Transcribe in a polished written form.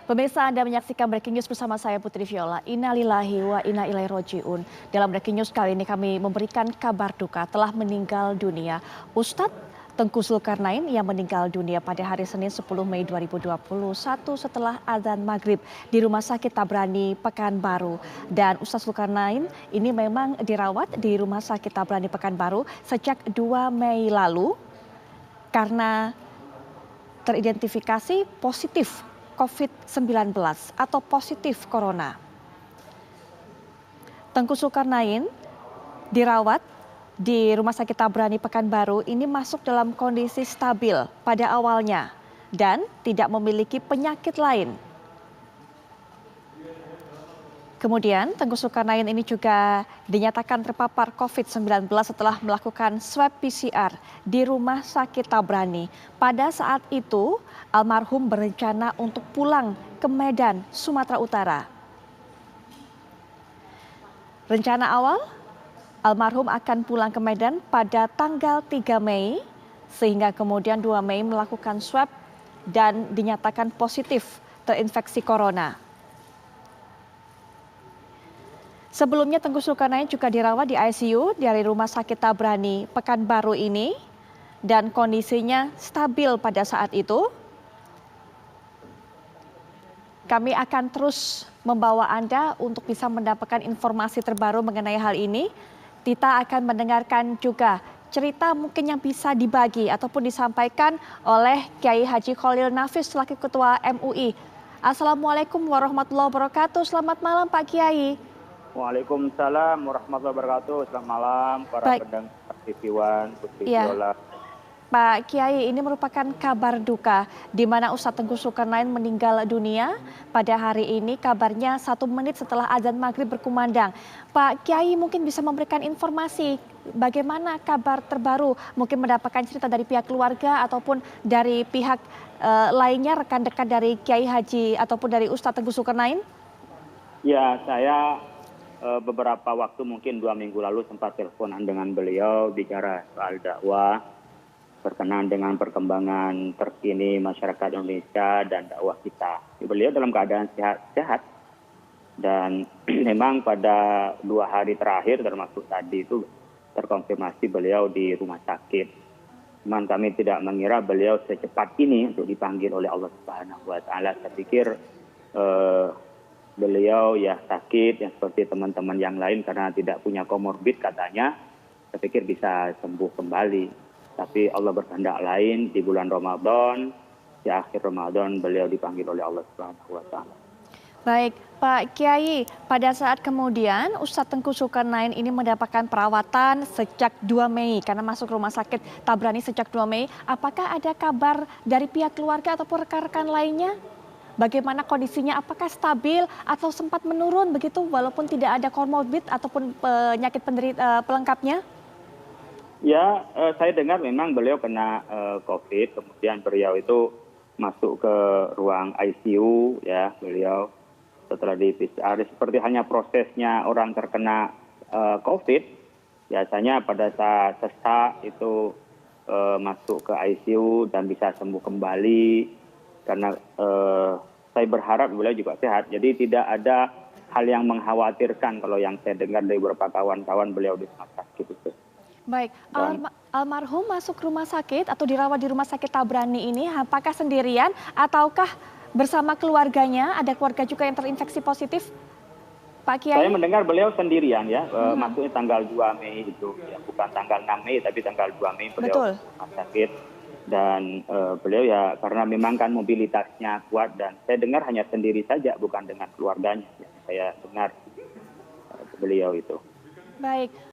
Pemirsa, Anda menyaksikan Breaking News bersama saya Putri Viola. Innalillahi wa inna ilaihi roji'un. Dalam Breaking News kali ini kami memberikan kabar duka telah meninggal dunia Ustadz Tengku Zulkarnain yang meninggal dunia pada hari Senin 10 Mei 2021 setelah azan maghrib di Rumah Sakit Tabrani Pekanbaru. Dan Ustadz Zulkarnain ini memang dirawat di Rumah Sakit Tabrani Pekanbaru sejak 2 Mei lalu karena teridentifikasi positif COVID-19 atau positif corona. Tengku Zulkarnain dirawat di Rumah Sakit Tabrani Pekanbaru ini masuk dalam kondisi stabil pada awalnya dan tidak memiliki penyakit lain. Kemudian Tengku Zulkarnain ini juga dinyatakan terpapar COVID-19 setelah melakukan swab PCR di Rumah Sakit Tabrani. Pada saat itu almarhum berencana untuk pulang ke Medan, Sumatera Utara. Rencana awal almarhum akan pulang ke Medan pada tanggal 3 Mei sehingga kemudian 2 Mei melakukan swab dan dinyatakan positif terinfeksi corona. Sebelumnya Tengku Zulkarnain juga dirawat di ICU dari Rumah Sakit Tabrani Pekanbaru ini dan kondisinya stabil pada saat itu. Kami akan terus membawa Anda untuk bisa mendapatkan informasi terbaru mengenai hal ini. Kita akan mendengarkan juga cerita mungkin yang bisa dibagi ataupun disampaikan oleh Kiai Haji Khalil Nafis selaku Ketua MUI. Assalamualaikum warahmatullahi wabarakatuh. Selamat malam Pak Kiai. Waalaikumsalam warahmatullahi wabarakatuh. Selamat malam para pendengar TV One, Putri Viola. Pak Kiai, ini merupakan kabar duka di mana Ustadz Tengku Zulkarnain meninggal dunia pada hari ini. Kabarnya 1 menit setelah azan maghrib berkumandang. Pak Kiai mungkin bisa memberikan informasi bagaimana kabar terbaru, mungkin mendapatkan cerita dari pihak keluarga ataupun dari pihak lainnya, rekan dekat dari Kiai Haji ataupun dari Ustadz Tengku Zulkarnain? Ya, saya beberapa waktu mungkin 2 minggu lalu sempat teleponan dengan beliau bicara soal dakwah berkenaan dengan perkembangan terkini masyarakat Indonesia dan dakwah kita. Beliau dalam keadaan sehat dan memang pada 2 hari terakhir termasuk tadi itu terkonfirmasi beliau di rumah sakit. Cuman kami tidak mengira beliau secepat ini untuk dipanggil oleh Allah Subhanahu wa taala. Saya pikir beliau ya sakit yang seperti teman-teman yang lain karena tidak punya komorbid katanya. Saya pikir bisa sembuh kembali. Tapi Allah berkehendak lain di bulan Ramadan, di akhir Ramadan beliau dipanggil oleh Allah Subhanahu wa taala. Baik, Pak Kiai, pada saat kemudian Ustadz Tengku Zulkarnain ini mendapatkan perawatan sejak 2 Mei karena masuk rumah sakit Tabrani sejak 2 Mei. Apakah ada kabar dari pihak keluarga ataupun rekan-rekan lainnya? Bagaimana kondisinya? Apakah stabil atau sempat menurun begitu walaupun tidak ada komorbid ataupun penyakit pelengkapnya? Ya, saya dengar memang beliau kena COVID, kemudian beliau itu masuk ke ruang ICU, ya beliau setelah di PCR. Seperti hanya prosesnya orang terkena COVID, biasanya pada saat sesak itu masuk ke ICU dan bisa sembuh kembali. Karena saya berharap beliau juga sehat, jadi tidak ada hal yang mengkhawatirkan kalau yang saya dengar dari beberapa kawan-kawan beliau di rumah sakit itu. Baik, almarhum masuk rumah sakit atau dirawat di Rumah Sakit Tabrani ini apakah sendirian ataukah bersama keluarganya? Ada keluarga juga yang terinfeksi positif, Pak Kiai? Saya mendengar beliau sendirian ya, masuknya tanggal 2 Mei itu, ya, bukan tanggal 6 Mei tapi tanggal 2 Mei beliau rumah sakit. Dan beliau ya karena memang kan mobilitasnya kuat dan saya dengar hanya sendiri saja bukan dengan keluarganya. Ya, saya dengar beliau itu. Baik.